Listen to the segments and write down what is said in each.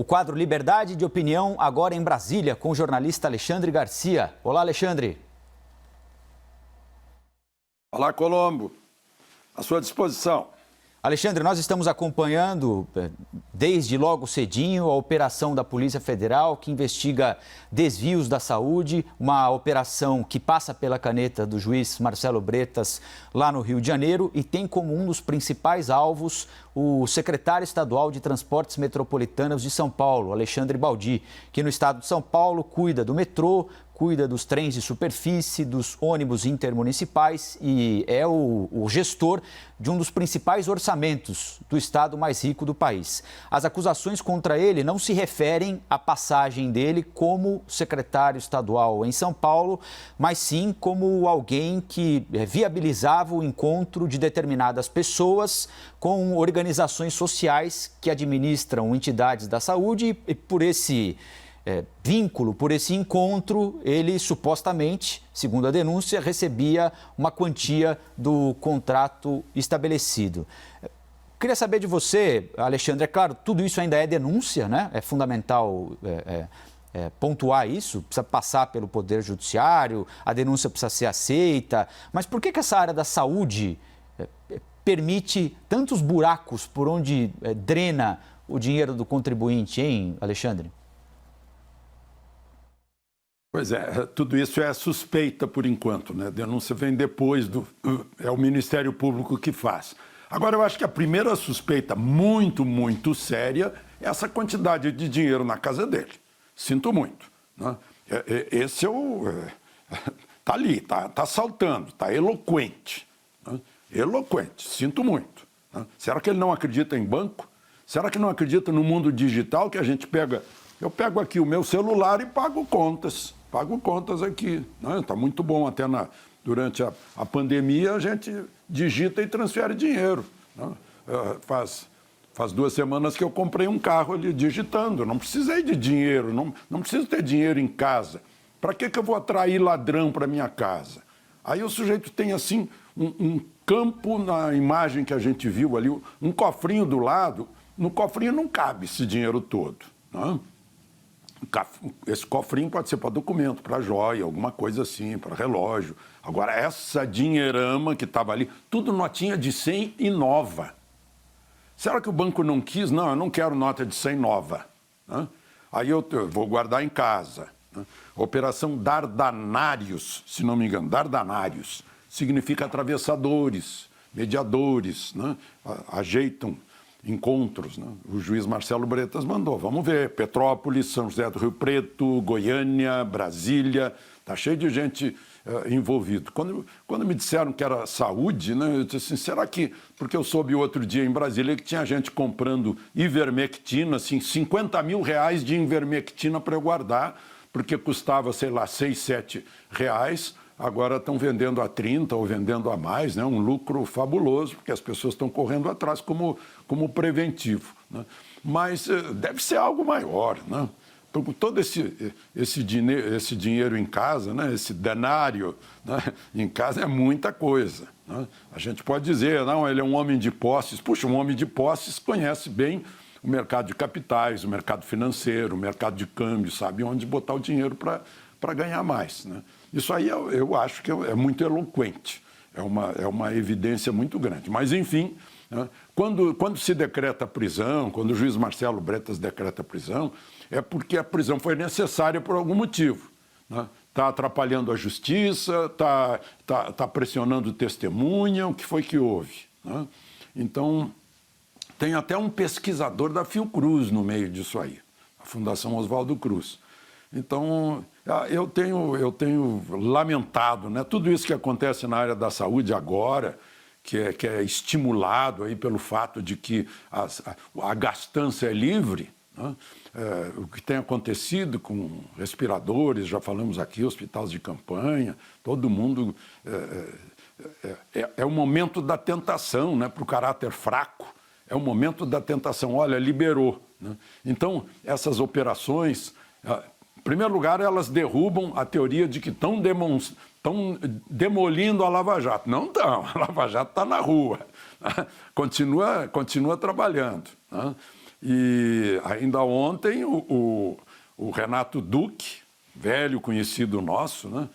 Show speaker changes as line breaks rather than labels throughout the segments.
O quadro Liberdade de Opinião, agora em Brasília, com o jornalista Alexandre Garcia. Olá, Alexandre.
Olá, Colombo. À sua disposição.
Alexandre, nós estamos acompanhando desde logo cedinho a operação da Polícia Federal que investiga desvios da saúde, uma operação que passa pela caneta do juiz Marcelo Bretas lá no Rio de Janeiro e tem como um dos principais alvos o secretário estadual de Transportes Metropolitanos de São Paulo, Alexandre Baldi, que no estado de São Paulo cuida do metrô, cuida dos trens de superfície, dos ônibus intermunicipais e é o gestor de um dos principais orçamentos do estado mais rico do país. As acusações contra ele não se referem à passagem dele como secretário estadual em São Paulo, mas sim como alguém que viabilizava o encontro de determinadas pessoas com organizações sociais que administram entidades da saúde e por esse vínculo, por esse encontro, ele supostamente, segundo a denúncia, recebia uma quantia do contrato estabelecido. Queria saber de você, Alexandre, é claro, tudo isso ainda é denúncia, né? É fundamental pontuar isso, precisa passar pelo Poder Judiciário, a denúncia precisa ser aceita, mas por que essa área da saúde permite tantos buracos por onde drena o dinheiro do contribuinte, hein, Alexandre?
Pois é, tudo isso é suspeita por enquanto, né? A denúncia vem depois é o Ministério Público que faz. Agora, eu acho que a primeira suspeita muito séria é essa quantidade de dinheiro na casa dele. Sinto muito, né? Esse tá ali, tá saltando, tá eloquente, né? Eloquente, sinto muito, né? Será que ele não acredita em banco? Será que não acredita no mundo digital que a gente pega? Eu pego aqui o meu celular e pago contas aqui, né? Está muito bom, até durante a pandemia a gente digita e transfere dinheiro, né? Faz 2 semanas que eu comprei um carro ali digitando, não precisei de dinheiro, não preciso ter dinheiro em casa. Para que eu vou atrair ladrão para minha casa? Aí o sujeito tem assim um campo na imagem que a gente viu ali, um cofrinho do lado, no cofrinho não cabe esse dinheiro todo, né? Esse cofrinho pode ser para documento, para joia, alguma coisa assim, para relógio. Agora, essa dinheirama que estava ali, tudo notinha de 100 e nova. Será que o banco não quis? Não, eu não quero nota de 100 nova, né? Aí eu vou guardar em casa, né? Operação Dardanários, se não me engano, Dardanários, significa atravessadores, mediadores, né? Ajeitam encontros, né? O juiz Marcelo Bretas mandou, vamos ver, Petrópolis, São José do Rio Preto, Goiânia, Brasília, tá cheio de gente envolvida. Quando me disseram que era saúde, né, eu disse assim, será que, porque eu soube outro dia em Brasília que tinha gente comprando ivermectina, assim, 50 mil reais de ivermectina para eu guardar, porque custava, sei lá, 6, 7 reais, agora estão vendendo a 30 ou vendendo a mais, né? Um lucro fabuloso, porque as pessoas estão correndo atrás como preventivo, né? Mas deve ser algo maior, né? Todo esse dinheiro em casa, né? Esse denário, né? Em casa é muita coisa, né? A gente pode dizer, não, ele é um homem de posses. Puxa, um homem de posses conhece bem o mercado de capitais, o mercado financeiro, o mercado de câmbio, sabe onde botar o dinheiro para ganhar mais, né? Isso aí eu acho que é muito eloquente, é uma evidência muito grande. Mas, enfim, né, quando se decreta a prisão, quando o juiz Marcelo Bretas decreta a prisão, é porque a prisão foi necessária por algum motivo, né? Está atrapalhando a justiça, tá pressionando testemunha, o que foi que houve, né? Então, tem até um pesquisador da Fiocruz no meio disso aí, a Fundação Oswaldo Cruz. Então, eu tenho lamentado, né, tudo isso que acontece na área da saúde agora, que é estimulado aí pelo fato de que a gastança é livre, né? O que tem acontecido com respiradores, já falamos aqui, hospitais de campanha, todo mundo... É o momento da tentação, né, para o caráter fraco, é o momento da tentação, olha, liberou, né? Então, essas operações... Em primeiro lugar, elas derrubam a teoria de que estão demolindo a Lava Jato. Não estão, a Lava Jato está na rua, né? Continua trabalhando, né? E ainda ontem o Renato Duque, velho conhecido nosso, né,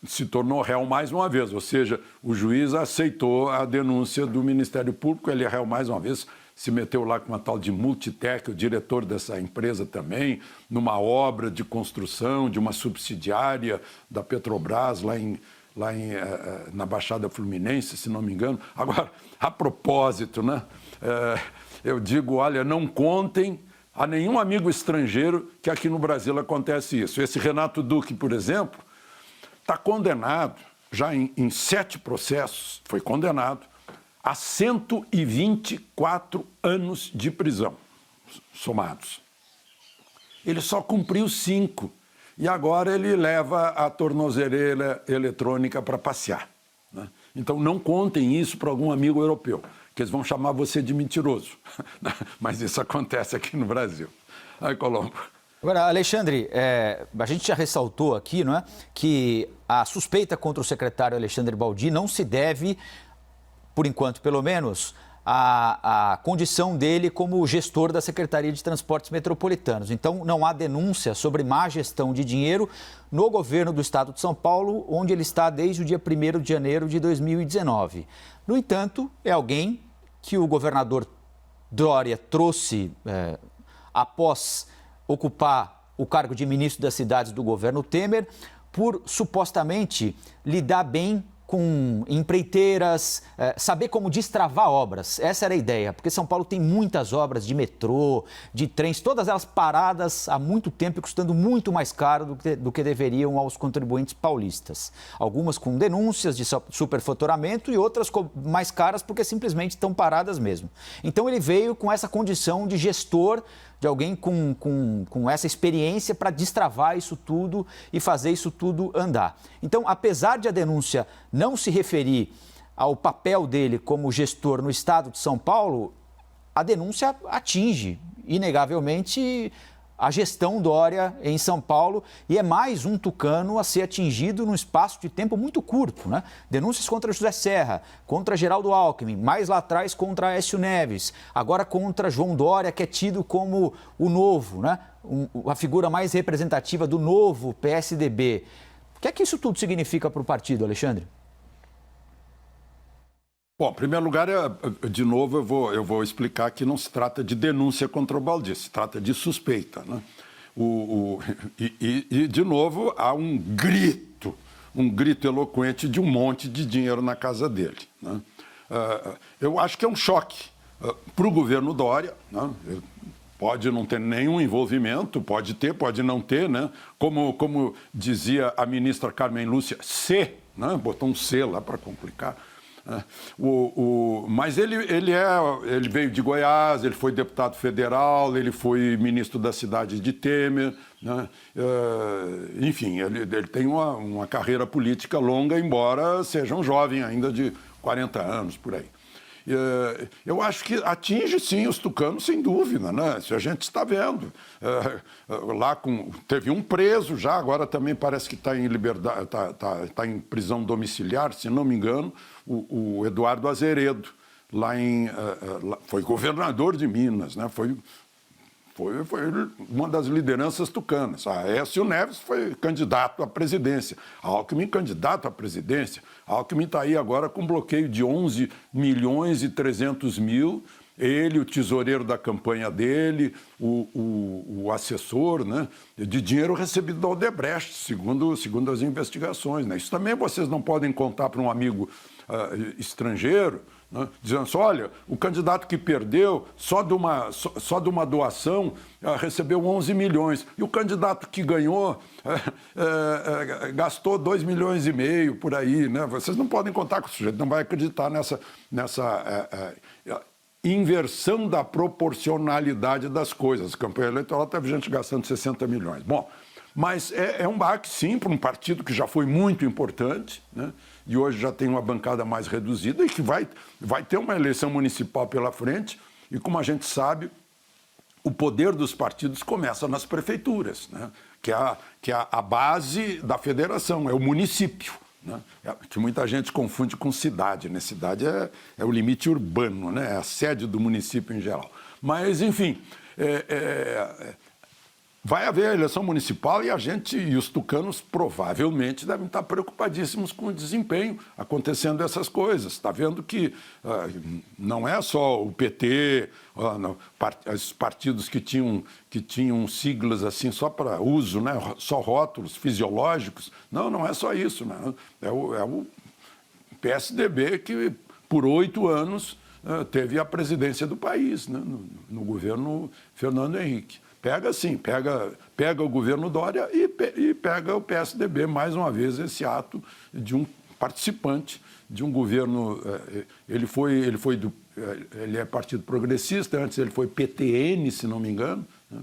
se tornou réu mais uma vez, ou seja, o juiz aceitou a denúncia do Ministério Público, ele é réu mais uma vez, se meteu lá com uma tal de Multitec, o diretor dessa empresa também, numa obra de construção de uma subsidiária da Petrobras na Baixada Fluminense, se não me engano. Agora, a propósito, né, eu digo, olha, não contem a nenhum amigo estrangeiro que aqui no Brasil acontece isso. Esse Renato Duque, por exemplo, está condenado, já em 7 processos, foi condenado a 124 anos de prisão, somados. Ele só cumpriu 5 e agora ele leva a tornozeleira eletrônica para passear, né? Então não contem isso para algum amigo europeu, que eles vão chamar você de mentiroso. Mas isso acontece aqui no Brasil. Aí, Colombo.
Agora, Alexandre, a gente já ressaltou aqui, não é, que a suspeita contra o secretário Alexandre Baldi não se deve, por enquanto pelo menos, à condição dele como gestor da Secretaria de Transportes Metropolitanos. Então, não há denúncia sobre má gestão de dinheiro no governo do Estado de São Paulo, onde ele está desde o dia 1º de janeiro de 2019. No entanto, é alguém que o governador Dória trouxe após ocupar o cargo de ministro das cidades do governo Temer, por supostamente lidar bem com empreiteiras, saber como destravar obras. Essa era a ideia, porque São Paulo tem muitas obras de metrô, de trens, todas elas paradas há muito tempo e custando muito mais caro do que deveriam aos contribuintes paulistas. Algumas com denúncias de superfaturamento e outras mais caras porque simplesmente estão paradas mesmo. Então ele veio com essa condição de gestor, de alguém com essa experiência para destravar isso tudo e fazer isso tudo andar. Então, apesar de a denúncia não se referir ao papel dele como gestor no estado de São Paulo, a denúncia atinge, inegavelmente, a gestão Dória em São Paulo e é mais um tucano a ser atingido num espaço de tempo muito curto, né? Denúncias contra José Serra, contra Geraldo Alckmin, mais lá atrás contra Aécio Neves, agora contra João Dória, que é tido como o novo, né? A figura mais representativa do novo PSDB. O que é que isso tudo significa para o partido, Alexandre?
Bom, em primeiro lugar, de novo, eu vou explicar que não se trata de denúncia contra o Baldi, se trata de suspeita, né? De novo, há um grito eloquente de um monte de dinheiro na casa dele, né? Eu acho que é um choque para o governo Dória, né? Pode não ter nenhum envolvimento, pode ter, pode não ter, né? Como dizia a ministra Carmen Lúcia, né? Botou um C lá para complicar. Mas ele veio de Goiás, ele foi deputado federal, ele foi ministro da cidade de Temer, né? Enfim, ele tem uma carreira política longa, embora seja um jovem ainda de 40 anos, por aí. Eu acho que atinge, sim, os tucanos, sem dúvida, né? Isso a gente está vendo. Teve um preso já, agora também parece que está em liberdade, está em prisão domiciliar, se não me engano, o Eduardo Azeredo, foi governador de Minas, né? Foi uma das lideranças tucanas. Aécio Neves foi candidato à presidência. Alckmin, candidato à presidência. Alckmin está aí agora com bloqueio de 11 milhões e 300 mil. Ele, o tesoureiro da campanha dele, o assessor, né, de dinheiro recebido da Odebrecht, segundo as investigações, né? Isso também vocês não podem contar para um amigo estrangeiro, né, dizendo assim, olha, o candidato que perdeu só de uma doação recebeu 11 milhões e o candidato que ganhou gastou 2,5 milhões por aí, né? Vocês não podem contar com o sujeito, não vai acreditar nessa inversão da proporcionalidade das coisas. A campanha eleitoral teve gente gastando 60 milhões. Bom, mas é um baque, sim, para um partido que já foi muito importante, né? E hoje já tem uma bancada mais reduzida e que vai ter uma eleição municipal pela frente. E como a gente sabe, o poder dos partidos começa nas prefeituras, né? Que é a base da federação, é o município, né? Que muita gente confunde com cidade, né? Cidade é o limite urbano, né? É a sede do município em geral. Mas, enfim, vai haver a eleição municipal e a gente e os tucanos provavelmente devem estar preocupadíssimos com o desempenho acontecendo essas coisas. Está vendo que não é só o PT, os partidos que tinham siglas assim só para uso, né? Só rótulos fisiológicos. Não é só isso, né? É o PSDB que por 8 anos teve a presidência do país, né? No governo Fernando Henrique. Pega sim, pega o governo Dória e pega o PSDB, mais uma vez, esse ato de um participante de um governo. Ele é Partido Progressista, antes ele foi PTN, se não me engano, né?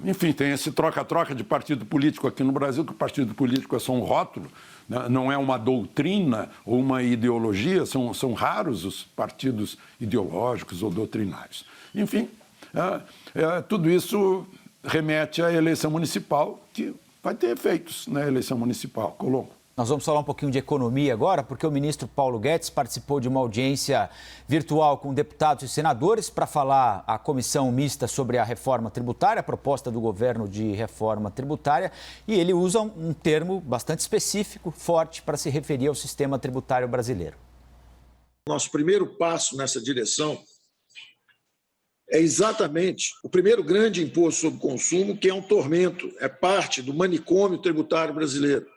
Enfim, tem esse troca-troca de partido político aqui no Brasil, que o partido político é só um rótulo, né? Não é uma doutrina ou uma ideologia, são raros os partidos ideológicos ou doutrinários. Enfim, tudo isso remete à eleição municipal, que vai ter efeitos na eleição municipal. Colombo.
Nós vamos falar um pouquinho de economia agora, porque o ministro Paulo Guedes participou de uma audiência virtual com deputados e senadores para falar à comissão mista sobre a reforma tributária, a proposta do governo de reforma tributária, e ele usa um termo bastante específico, forte, para se referir ao sistema tributário brasileiro.
Nosso primeiro passo nessa direção é exatamente o primeiro grande imposto sobre consumo, que é um tormento, é parte do manicômio tributário brasileiro.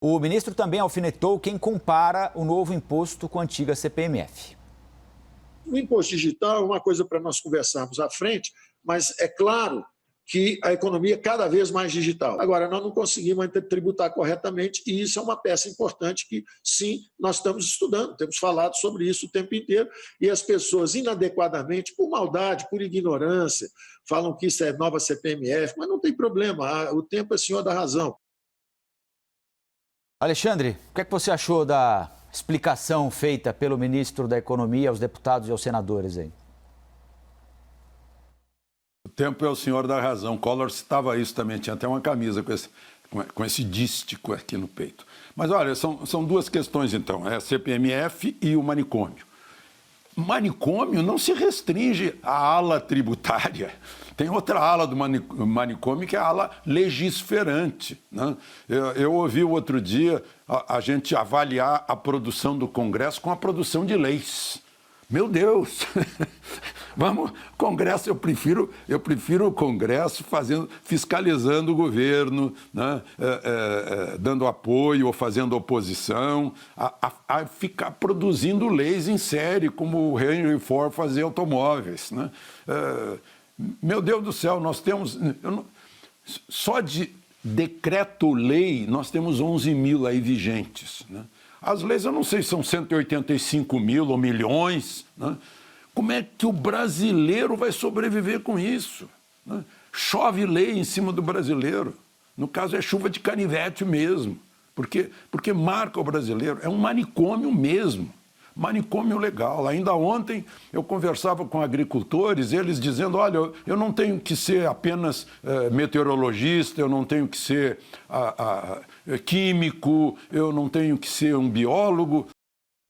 O ministro também alfinetou quem compara o novo imposto com a antiga CPMF.
O imposto digital é uma coisa para nós conversarmos à frente, mas é claro que a economia é cada vez mais digital. Agora, nós não conseguimos tributar corretamente e isso é uma peça importante que, sim, nós estamos estudando, temos falado sobre isso o tempo inteiro e as pessoas inadequadamente, por maldade, por ignorância, falam que isso é nova CPMF, mas não tem problema, o tempo é senhor da razão.
Alexandre, o que é que você achou da explicação feita pelo ministro da Economia aos deputados e aos senadores aí?
O tempo é o senhor da razão. Collor citava isso também, tinha até uma camisa com esse dístico aqui no peito. Mas olha, são duas questões então, a CPMF e o manicômio. Manicômio não se restringe à ala tributária. Tem outra ala do manicômio que é a ala legisferante, né? Eu ouvi o outro dia a gente avaliar a produção do Congresso com a produção de leis. Meu Deus! Vamos, Congresso, eu prefiro o Congresso fiscalizando o governo, né? Dando apoio ou fazendo oposição, a ficar produzindo leis em série, como o Henry Ford fazia automóveis, né? Meu Deus do céu, nós temos... só de decreto-lei nós temos 11 mil aí vigentes, né? As leis, eu não sei se são 185 mil ou milhões, né? Como é que o brasileiro vai sobreviver com isso, né? Chove lei em cima do brasileiro. No caso, é chuva de canivete mesmo, porque marca o brasileiro. É um manicômio mesmo, manicômio legal. Ainda ontem eu conversava com agricultores, eles dizendo, olha, eu não tenho que ser apenas meteorologista, eu não tenho que ser químico, eu não tenho que ser um biólogo.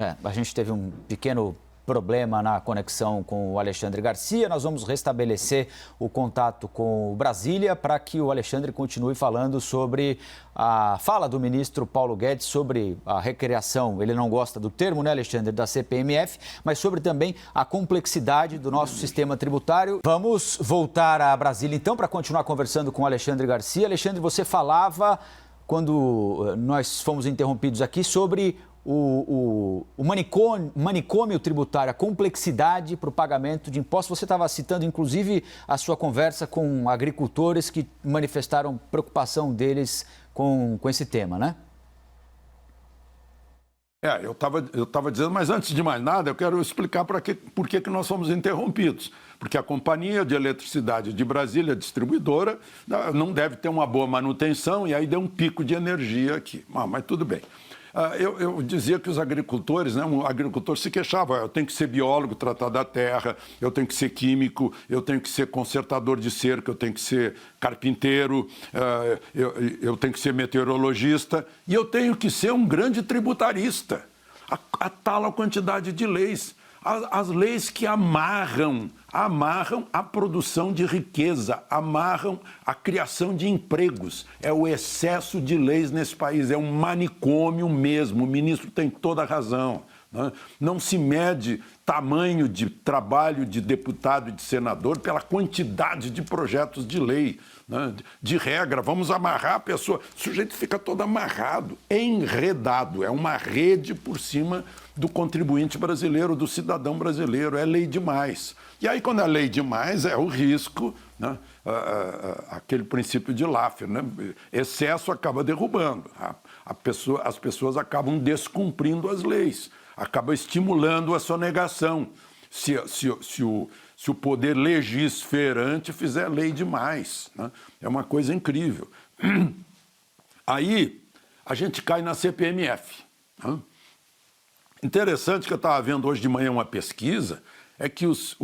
A gente teve um pequeno problema na conexão com o Alexandre Garcia. Nós vamos restabelecer o contato com o Brasília para que o Alexandre continue falando sobre a fala do ministro Paulo Guedes sobre a recriação, ele não gosta do termo, né, Alexandre, da CPMF, mas sobre também a complexidade do nosso sistema tributário. Vamos voltar a Brasília, então, para continuar conversando com o Alexandre Garcia. Alexandre, você falava, quando nós fomos interrompidos aqui, sobre o manicômio tributário, a complexidade para o pagamento de impostos. Você estava citando, inclusive, a sua conversa com agricultores que manifestaram preocupação deles com esse tema, né?
Eu estava dizendo, mas antes de mais nada, eu quero explicar por que nós fomos interrompidos. Porque a Companhia de Eletricidade de Brasília, a distribuidora, não deve ter uma boa manutenção e aí deu um pico de energia aqui. Mas tudo bem. Eu dizia que os agricultores, né, um agricultor se queixava, eu tenho que ser biólogo, tratar da terra, eu tenho que ser químico, eu tenho que ser consertador de cerca, eu tenho que ser carpinteiro, eu tenho que ser meteorologista e eu tenho que ser um grande tributarista. A tal quantidade de leis. As leis que amarram a produção de riqueza, amarram a criação de empregos. É o excesso de leis nesse país, é um manicômio mesmo. O ministro tem toda a razão. Né? Não se mede tamanho de trabalho de deputado e de senador pela quantidade de projetos de lei, né? De regra. Vamos amarrar a pessoa. O sujeito fica todo amarrado, enredado. É uma rede por cima do contribuinte brasileiro, do cidadão brasileiro. É lei demais. E aí, quando é lei demais, é o risco, né? Aquele princípio de Laffer, né? Excesso acaba derrubando. As pessoas acabam descumprindo as leis, acaba estimulando a sonegação. Se o poder legisferante fizer lei demais, né? É uma coisa incrível. Aí a gente cai na CPMF. Né? Interessante que eu estava vendo hoje de manhã uma pesquisa, é que os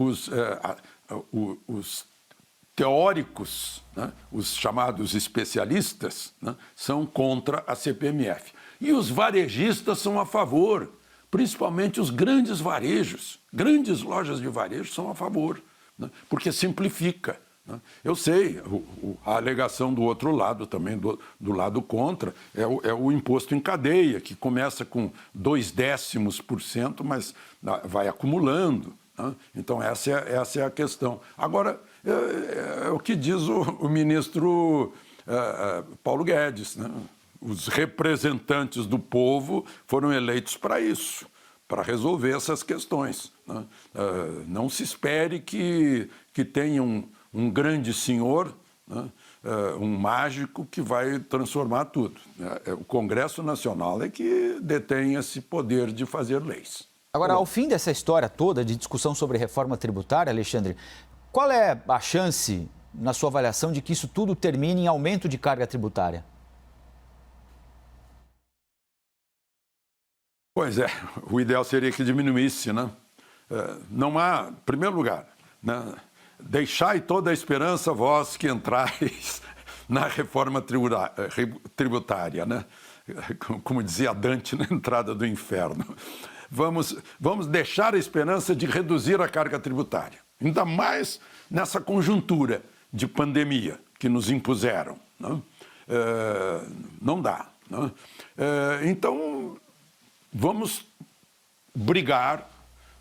teóricos, né, os chamados especialistas, né, são contra a CPMF. E os varejistas são a favor, principalmente os grandes varejos, grandes lojas de varejo são a favor, né, porque simplifica. Né. Eu sei, a alegação do outro lado também, do lado contra, é o imposto em cadeia, que começa com 0,2%, mas vai acumulando. Né. Então, essa é a questão. Agora, é o que diz o ministro Paulo Guedes, né? Os representantes do povo foram eleitos para isso, para resolver essas questões. Né? Não se espere que tenha um grande senhor, né? Um mágico que vai transformar tudo. O Congresso Nacional é que detém esse poder de fazer leis.
Agora, ao fim dessa história toda de discussão sobre reforma tributária, Alexandre, qual é a chance, na sua avaliação, de que isso tudo termine em aumento de carga tributária?
Pois é, o ideal seria que diminuísse, né? Não há, em primeiro lugar, né? Deixai toda a esperança vós que entrais na reforma tributária, né? Como dizia Dante na entrada do inferno. Vamos deixar a esperança de reduzir a carga tributária, ainda mais nessa conjuntura de pandemia que nos impuseram. Né? Não dá. Né? Então, vamos brigar,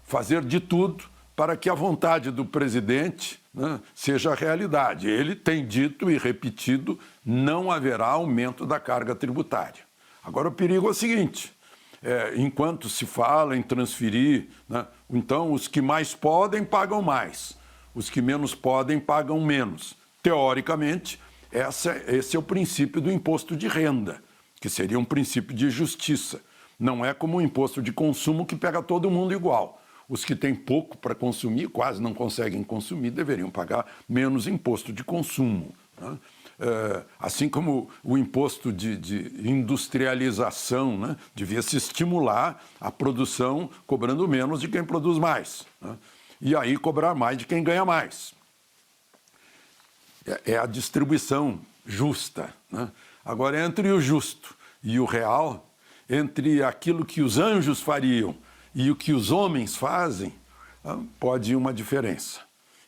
fazer de tudo para que a vontade do presidente, né, seja realidade. Ele tem dito e repetido, não haverá aumento da carga tributária. Agora, o perigo é o seguinte, enquanto se fala em transferir, né, então os que mais podem pagam mais, os que menos podem pagam menos. Teoricamente, esse é o princípio do imposto de renda, que seria um princípio de justiça. Não é como o imposto de consumo que pega todo mundo igual. Os que têm pouco para consumir, quase não conseguem consumir, deveriam pagar menos imposto de consumo. Né? Assim como o imposto de industrialização, né? Devia se estimular a produção cobrando menos de quem produz mais. Né? E aí cobrar mais de quem ganha mais. É a distribuição justa. Né? Agora, entre o justo e o real, entre aquilo que os anjos fariam e o que os homens fazem, pode ir uma diferença.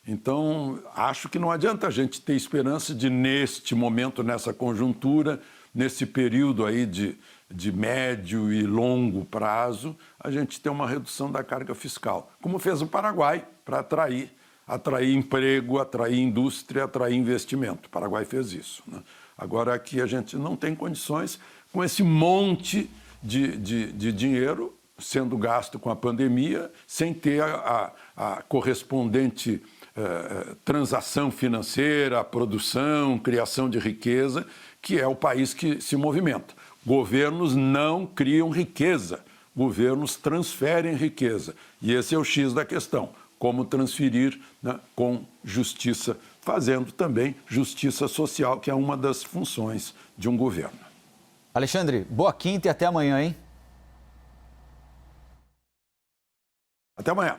Então, acho que não adianta a gente ter esperança de, neste momento, nessa conjuntura, nesse período aí de médio e longo prazo, a gente ter uma redução da carga fiscal, como fez o Paraguai, para atrair emprego, atrair indústria, atrair investimento. O Paraguai fez isso. Né? Agora, aqui a gente não tem condições, com esse monte de dinheiro sendo gasto com a pandemia, sem ter a correspondente transação financeira, produção, criação de riqueza, que é o país que se movimenta. Governos não criam riqueza, governos transferem riqueza. E esse é o X da questão, como transferir, né, com justiça, fazendo também justiça social, que é uma das funções de um governo.
Alexandre, boa quinta e até amanhã, hein?
Até amanhã.